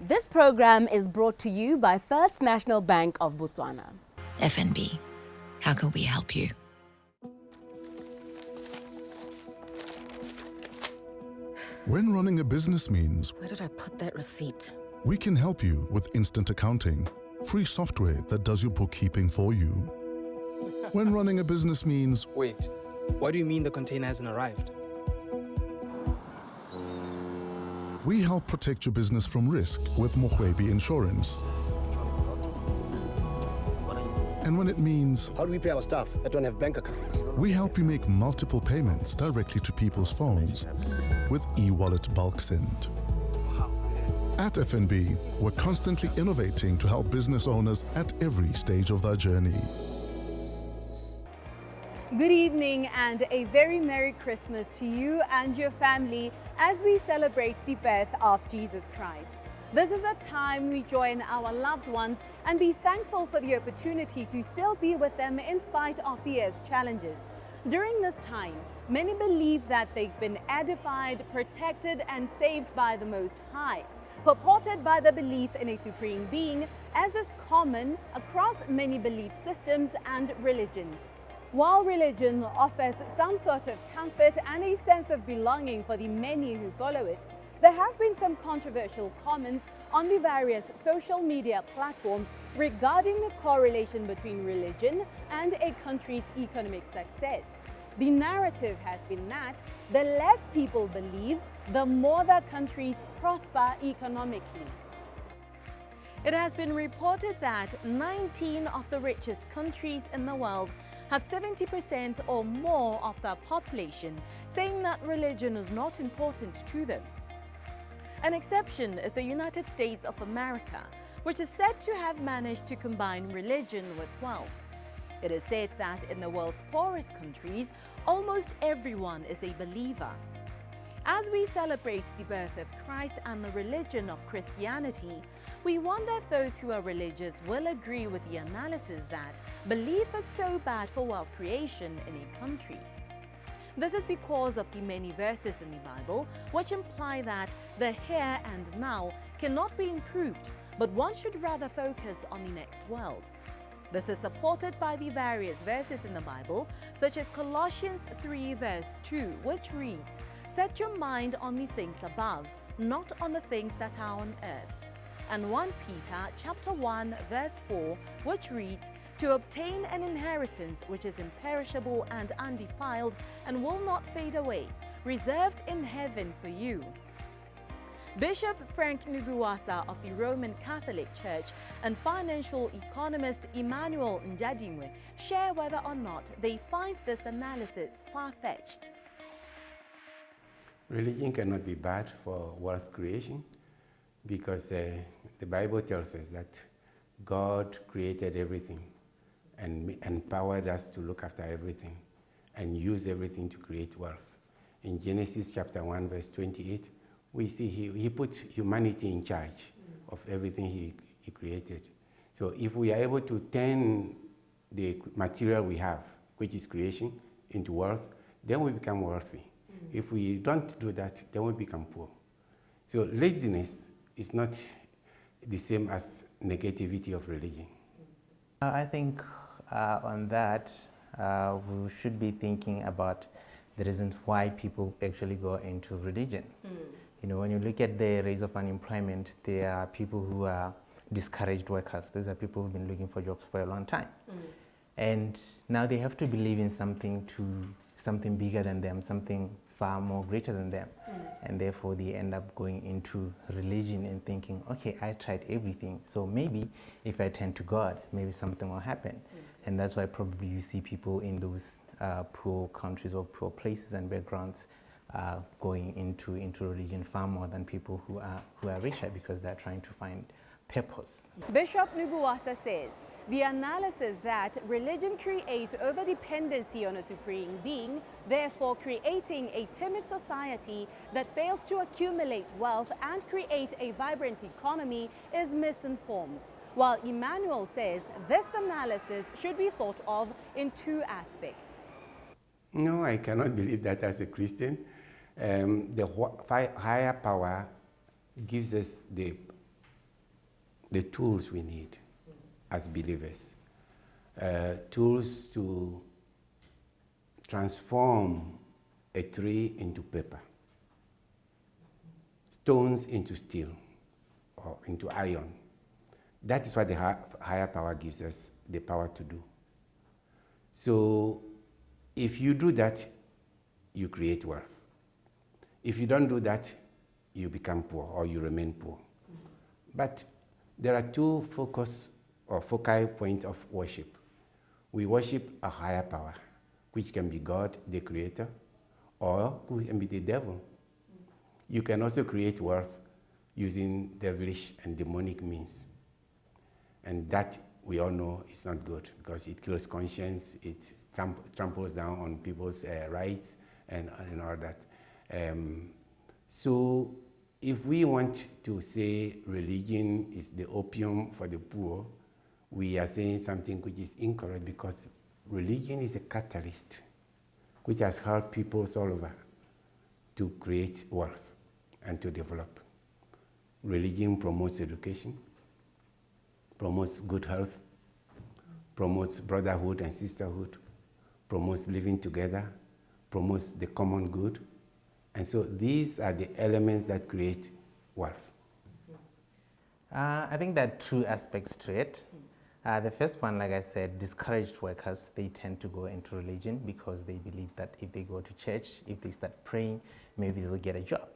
This program is brought to you by First National Bank of Botswana. FNB, how can we help you? When running a business means Where did I put that receipt? we can help you with instant accounting, free software that does your bookkeeping for you. When running a business means Wait, what do you mean the container hasn't arrived? we help protect your business from risk with Mohwebi Insurance. And when it means How do we pay our staff that don't have bank accounts? we help you make multiple payments directly to people's phones with e-wallet bulk send. At FNB, we're constantly innovating to help business owners at every stage of their journey. Good evening and a very Merry Christmas to you and your family as we celebrate the birth of Jesus Christ. This is a time we join our loved ones and be thankful for the opportunity to still be with them in spite of the year's challenges. During this time, many believe that they've been edified, protected and saved by the Most High, purported by the belief in a supreme being, as is common across many belief systems and religions. While religion offers some sort of comfort and a sense of belonging for the many who follow it, there have been some controversial comments on the various social media platforms regarding the correlation between religion and a country's economic success. The narrative has been that the less people believe, the more that countries prosper economically. It has been reported that 19 of the richest countries in the world have 70% or more of their population saying that religion is not important to them. An exception is the United States of America, which is said to have managed to combine religion with wealth. It is said that in the world's poorest countries, almost everyone is a believer. As we celebrate the birth of Christ and the religion of Christianity, we wonder if those who are religious will agree with the analysis that belief is so bad for wealth creation in a country. This is because of the many verses in the Bible which imply that the here and now cannot be improved, but one should rather focus on the next world. This is supported by the various verses in the Bible, such as Colossians 3 verse 2, which reads, "Set your mind on the things above, not on the things that are on earth." And 1 Peter chapter 1 verse 4, which reads, "To obtain an inheritance which is imperishable and undefiled and will not fade away, reserved in heaven for you." Bishop Frank Nubuwasa of the Roman Catholic Church and financial economist Emmanuel Njadimwe share whether or not they find this analysis far-fetched. Religion cannot be bad for wealth creation because the Bible tells us that God created everything and empowered us to look after everything and use everything to create wealth. In Genesis chapter 1 verse 28, we see he put humanity in charge of everything he created. So if we are able to turn the material we have, which is creation, into wealth, then we become wealthy. If we don't do that, then we become poor. So laziness is not the same as negativity of religion. I think on that, we should be thinking about the reasons why people actually go into religion. You know, when you look at the rates of unemployment, there are people who are discouraged workers. These are people who've been looking for jobs for a long time. And now they have to believe in something bigger than them, something far more greater than them. And therefore they end up going into religion and thinking, okay, I tried everything, so maybe if I turn to God, maybe something will happen. And that's why probably you see people in those poor countries or poor places and backgrounds going into religion far more than people who are richer, because they're trying to find purpose. Bishop Nubuwasa says the analysis that religion creates over-dependency on a supreme being, therefore creating a timid society that fails to accumulate wealth and create a vibrant economy, is misinformed. While Emmanuel says this analysis should be thought of in two aspects. No, I cannot believe that as a Christian. The higher power gives us the the tools we need as believers, tools to transform a tree into paper, stones into steel or into iron. That is what the higher power gives us the power to do. So if you do that, you create wealth. If you don't do that, you become poor or you remain poor. But there are two focus or focal points of worship. We worship a higher power, which can be God, the creator, or who can be the devil. You can also create wealth using devilish and demonic means. And that, we all know, is not good because it kills conscience, it tramples down on people's rights and all that. So if we want to say religion is the opium for the poor, we are saying something which is incorrect, because religion is a catalyst which has helped peoples all over to create wealth and to develop. Religion promotes education, promotes good health, promotes brotherhood and sisterhood, promotes living together, promotes the common good. And so these are the elements that create wealth. I think there are two aspects to it. The first one, like I said, discouraged workers, they tend to go into religion because they believe that if they go to church, if they start praying, maybe they'll get a job.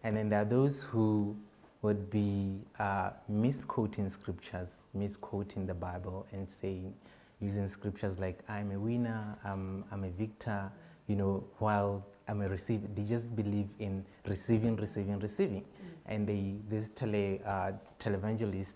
And then there are those who would be misquoting scriptures, misquoting the Bible and saying, using scriptures like, I'm a winner, I'm a victor, you know, while I'm a receiver. They just believe in receiving. And these televangelists,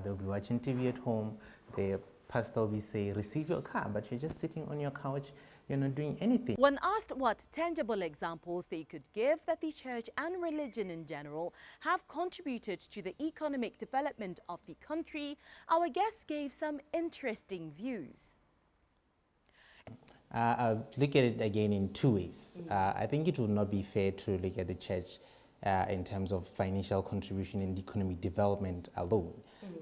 they'll be watching TV at home, the pastor will be saying, receive your car, but you're just sitting on your couch, you're not doing anything. When asked what tangible examples they could give that the church and religion in general have contributed to the economic development of the country, our guests gave some interesting views. I'll look at it again in two ways. I think it would not be fair to look at the church in terms of financial contribution in economic development alone,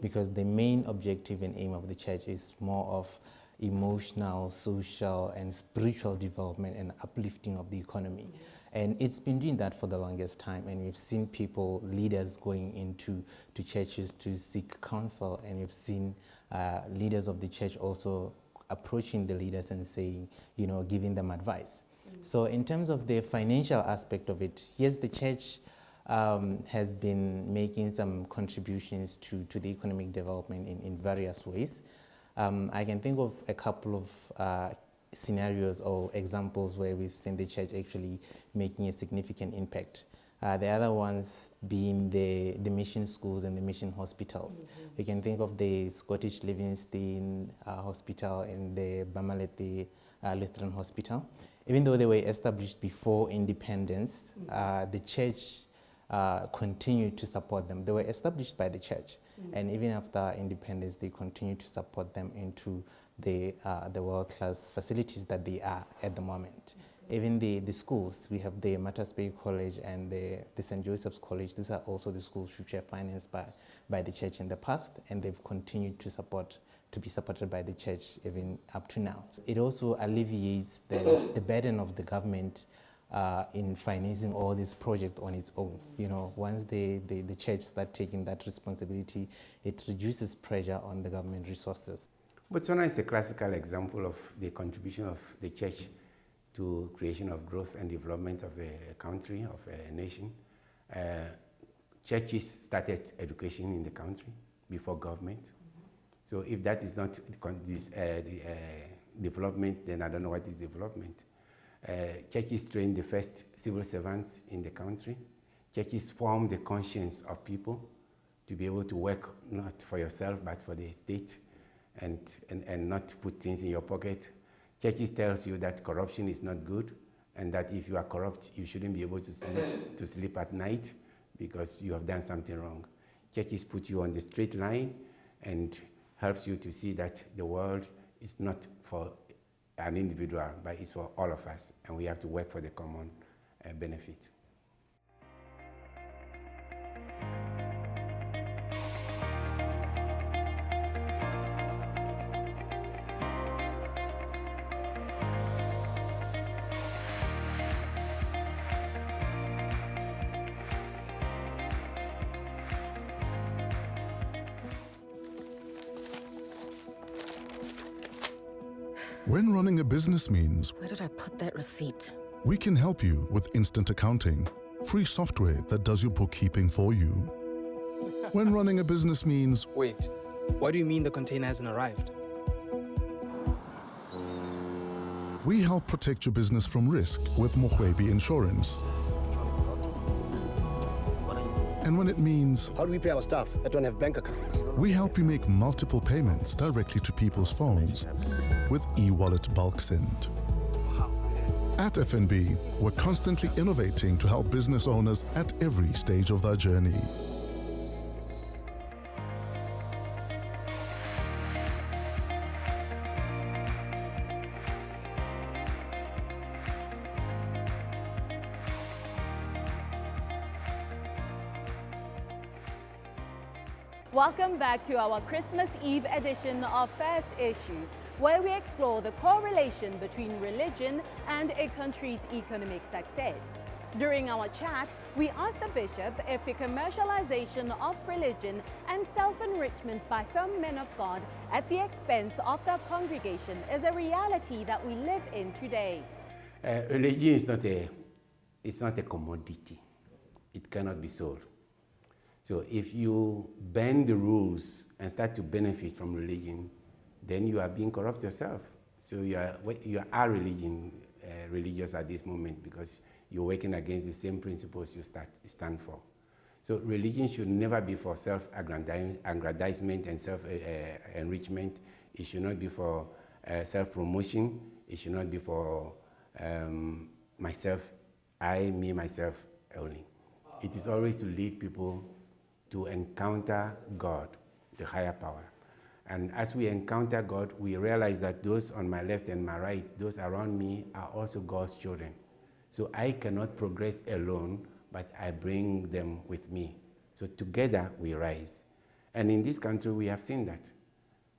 because the main objective and aim of the church is more of emotional, social, and spiritual development and uplifting of the economy. And it's been doing that for the longest time, and we've seen people, leaders going into churches to seek counsel, and we've seen leaders of the church also approaching the leaders and saying, you know, giving them advice. So in terms of the financial aspect of it, yes, the church has been making some contributions to the economic development in various ways. I can think of a couple of scenarios or examples where we've seen the church actually making a significant impact. The other ones being the mission schools and the mission hospitals. We can think of the Scottish Livingston Hospital and the Bamalete Lutheran Hospital. Even though they were established before independence, the church continued to support them. They were established by the church, and even after independence, they continued to support them into the world-class facilities that they are at the moment. Even the schools, we have the Matters Bay College and the St. Joseph's College. These are also the schools which were financed by the church in the past, and they've continued to be supported by the church even up to now. It also alleviates the burden of the government in financing all this project on its own. You know, once the church start taking that responsibility, it reduces pressure on the government resources. Botswana is a classical example of the contribution of the church to creation of growth and development of a country, of a nation. Churches started education in the country before government. So if that is not development, then I don't know what is development. Churches trained the first civil servants in the country. Churches formed the conscience of people to be able to work not for yourself but for the state, and not put things in your pocket. Churches tells you that corruption is not good, and that if you are corrupt, you shouldn't be able to sleep at night because you have done something wrong. Churches put you on the straight line and helps you to see that the world is not for an individual, but it's for all of us, and we have to work for the common benefit. When running a business means Where did I put that receipt? we can help you with instant accounting, free software that does your bookkeeping for you. When running a business means Wait, what do you mean the container hasn't arrived? we help protect your business from risk with Mohwebi Insurance. And when it means How do we pay our staff that don't have bank accounts? we help you make multiple payments directly to people's phones with e-wallet bulk send. At FNB, we're constantly innovating to help business owners at every stage of their journey. Welcome back to our Christmas Eve edition of First Issues, where we explore the correlation between religion and a country's economic success. During our chat, we asked the bishop if the commercialization of religion and self-enrichment by some men of God at the expense of the congregation is a reality that we live in today. Religion is not a commodity. It cannot be sold. So if you bend the rules and start to benefit from religion, then you are being corrupt yourself. So you are religious at this moment because you're working against the same principles you stand for. So religion should never be for self-aggrandizement and self-enrichment. It should not be for self-promotion. It should not be for myself, me, myself only. It is always to lead people to encounter God, the higher power. And as we encounter God, we realize that those on my left and my right, those around me, are also God's children. So I cannot progress alone, but I bring them with me. So together we rise. And in this country, we have seen that.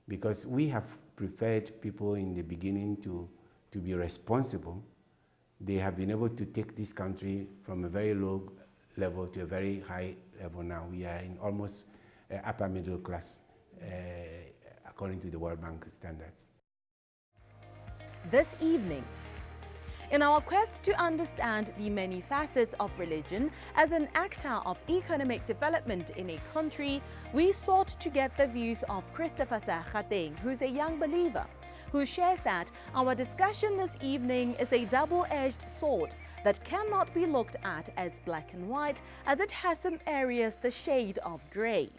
Because we have prepared people in the beginning to be responsible. They have been able to take this country from a very low level to a very high level now. We are in almost upper middle class, according to the World Bank standards. This evening, in our quest to understand the many facets of religion as an actor of economic development in a country, we sought to get the views of Christopher Sakhateng, who's a young believer, who shares that our discussion this evening is a double-edged sword that cannot be looked at as black and white, as it has some areas the shade of grey.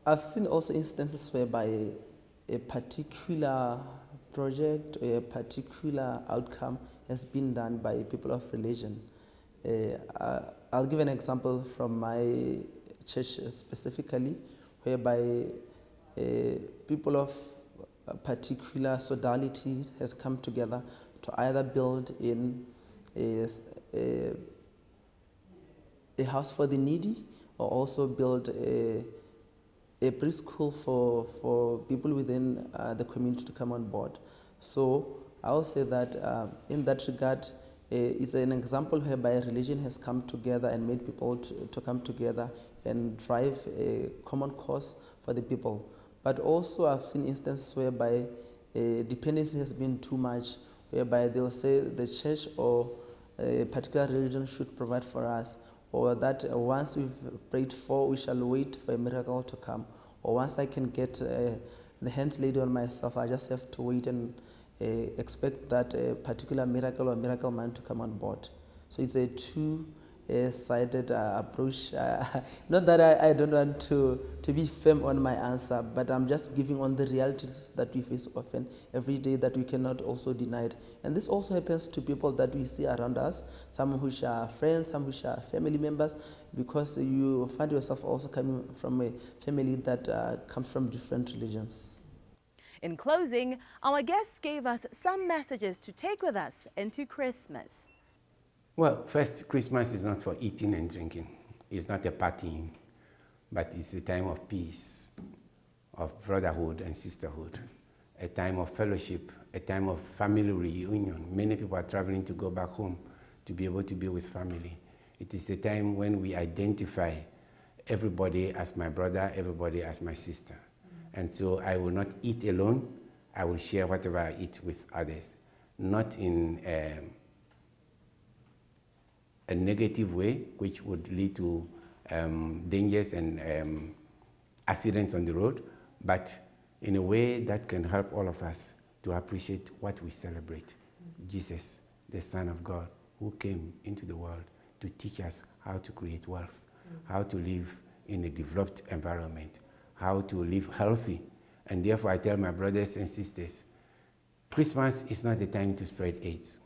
I've seen also instances whereby a particular project or a particular outcome has been done by people of religion. I'll give an example from my church specifically, whereby people of a particular sodality has come together to either build in a house for the needy, or also build a preschool for people within the community to come on board. So I will say that in that regard, it's an example whereby religion has come together and made people to come together and drive a common cause for the people. But also I've seen instances whereby dependency has been too much, whereby they'll say the church or a particular religion should provide for us, or that once we've prayed for, we shall wait for a miracle to come, or once I can get the hands laid on myself, I just have to wait and expect that a particular miracle or miracle man to come on board. So it's a two-sided approach. Not that I don't want to be firm on my answer, but I'm just giving on the realities that we face often every day that we cannot also deny it. And this also happens to people that we see around us, some which are friends, some which are family members, because you find yourself also coming from a family that comes from different religions. In closing, our guests gave us some messages to take with us into Christmas. Well, first, Christmas is not for eating and drinking. It's not a partying, but it's a time of peace, of brotherhood and sisterhood, a time of fellowship, a time of family reunion. Many people are traveling to go back home to be able to be with family. It is a time when we identify everybody as my brother, everybody as my sister. And so I will not eat alone. I will share whatever I eat with others, not in a negative way, which would lead to dangers and accidents on the road, but in a way that can help all of us to appreciate what we celebrate. Jesus, the Son of God, who came into the world to teach us how to create wealth, how to live in a developed environment, how to live healthy. And therefore I tell my brothers and sisters, Christmas is not a time to spread AIDS.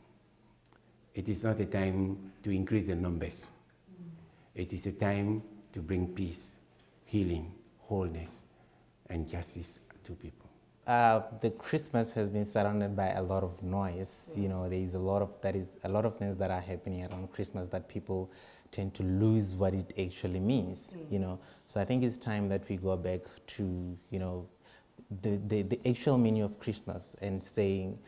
It is not a time to increase the numbers. It is a time to bring peace, healing, wholeness, and justice to people. The Christmas has been surrounded by a lot of noise. You know, there is a lot of things that are happening around Christmas that people tend to lose what it actually means. You know, so I think it's time that we go back to, you know, the actual meaning of Christmas and saying,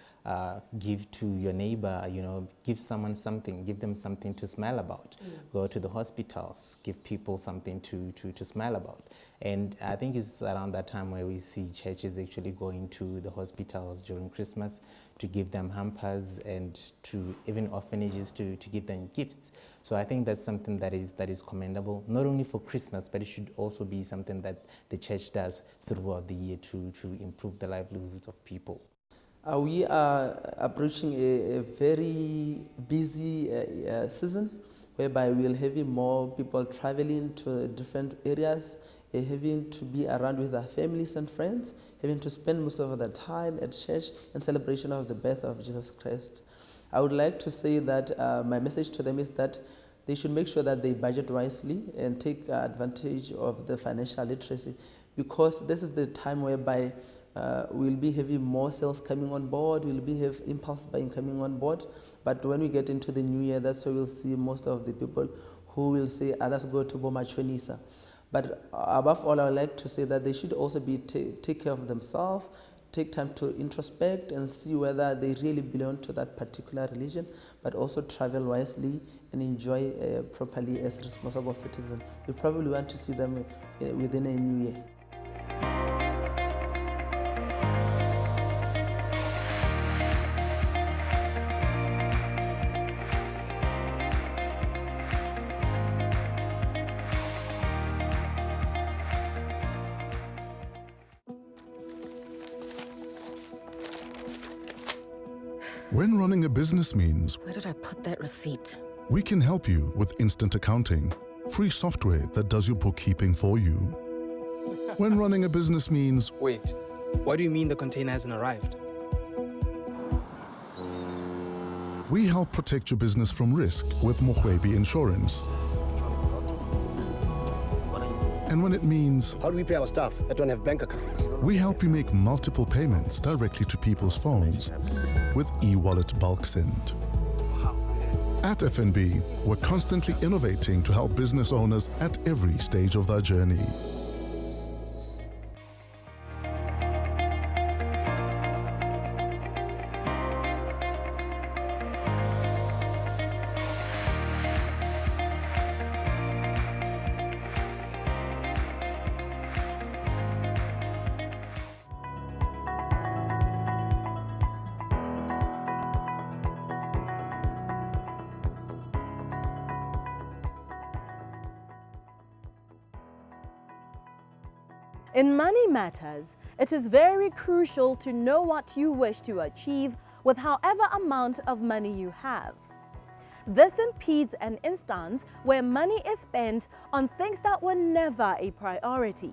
give to your neighbor, you know, give someone something, give them something to smile about. Go to the hospitals, give people something to smile about. And I think it's around that time where we see churches actually going to the hospitals during Christmas to give them hampers, and to even orphanages to give them gifts. So I think that's something that is commendable, not only for Christmas, but it should also be something that the church does throughout the year to improve the livelihoods of people. We are approaching a very busy season, whereby we'll have more people traveling to different areas, having to be around with their families and friends, having to spend most of their time at church in celebration of the birth of Jesus Christ. I would like to say that my message to them is that they should make sure that they budget wisely and take advantage of the financial literacy, because this is the time whereby we'll be having more sales coming on board, we'll be have impulse buying coming on board. But when we get into the new year, that's where we'll see most of the people who will say, others go to Bomachonisa. But above all, I would like to say that they should also be take care of themselves, take time to introspect and see whether they really belong to that particular religion, but also travel wisely and enjoy properly as responsible citizens. We probably want to see them within a new year. When running a business means Where did I put that receipt? we can help you with instant accounting, free software that does your bookkeeping for you. When running a business means Wait, what do you mean the container hasn't arrived? we help protect your business from risk with Mohwebi Insurance. And when it means How do we pay our staff that don't have bank accounts? we help you make multiple payments directly to people's phones with e-wallet bulk send. At FNB, we're constantly innovating to help business owners at every stage of their journey. In money matters, it is very crucial to know what you wish to achieve with however amount of money you have. This impedes an instance where money is spent on things that were never a priority.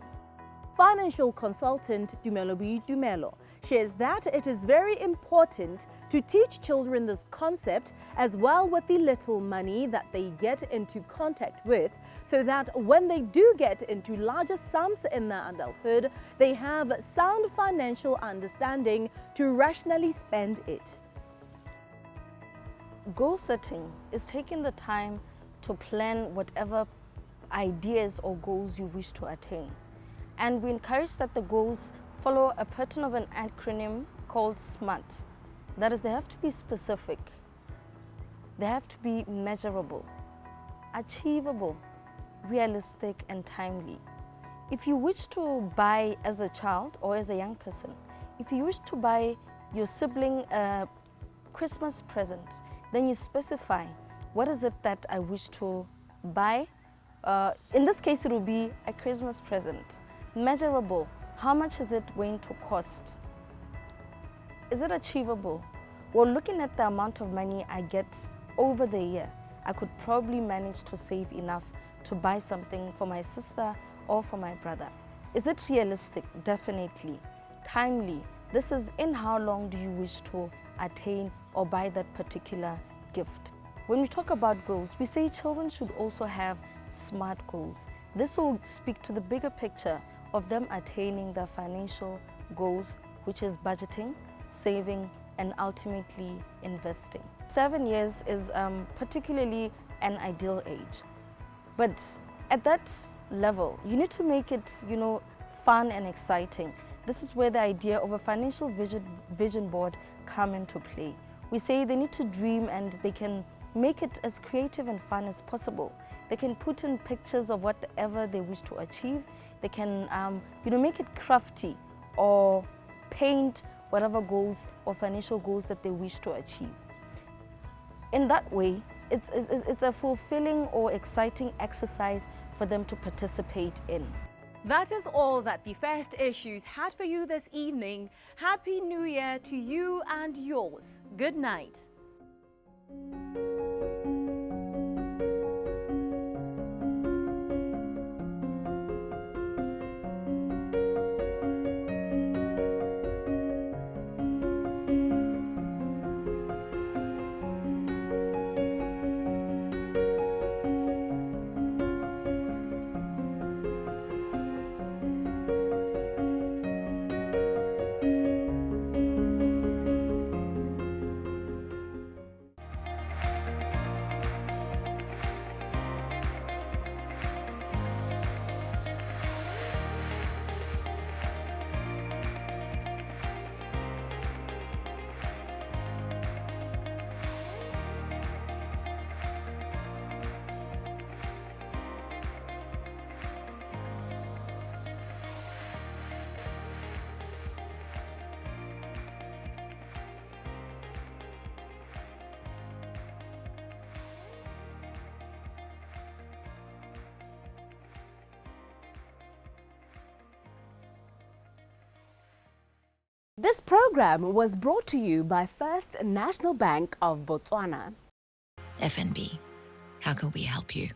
Financial consultant Dumelo Dumelo shares that it is very important to teach children this concept as well with the little money that they get into contact with, so that when they do get into larger sums in their adulthood, they have sound financial understanding to rationally spend it. Goal setting is taking the time to plan whatever ideas or goals you wish to attain. And we encourage that the goals follow a pattern of an acronym called SMART. That is, they have to be specific, they have to be measurable, achievable, realistic and timely. If you wish to buy as a child or as a young person, if you wish to buy your sibling a Christmas present, then you specify, what is it that I wish to buy? In this case, it will be a Christmas present. Measurable. How much is it going to cost? Is it achievable? Well, looking at the amount of money I get over the year, I could probably manage to save enough to buy something for my sister or for my brother. Is it realistic? Definitely. Timely. This is in how long do you wish to attain or buy that particular gift. When we talk about goals, we say children should also have SMART goals. This will speak to the bigger picture of them attaining their financial goals, which is budgeting, saving, and ultimately investing. 7 years is particularly an ideal age. But at that level, you need to make it, fun and exciting. This is where the idea of a financial vision board come into play. We say they need to dream and they can make it as creative and fun as possible. They can put in pictures of whatever they wish to achieve. They can, make it crafty or paint whatever goals or financial goals that they wish to achieve. In that way, it's a fulfilling or exciting exercise for them to participate in. That is all that the First Issues had for you this evening. Happy New Year to you and yours. Good night. This program was brought to you by First National Bank of Botswana. FNB, how can we help you?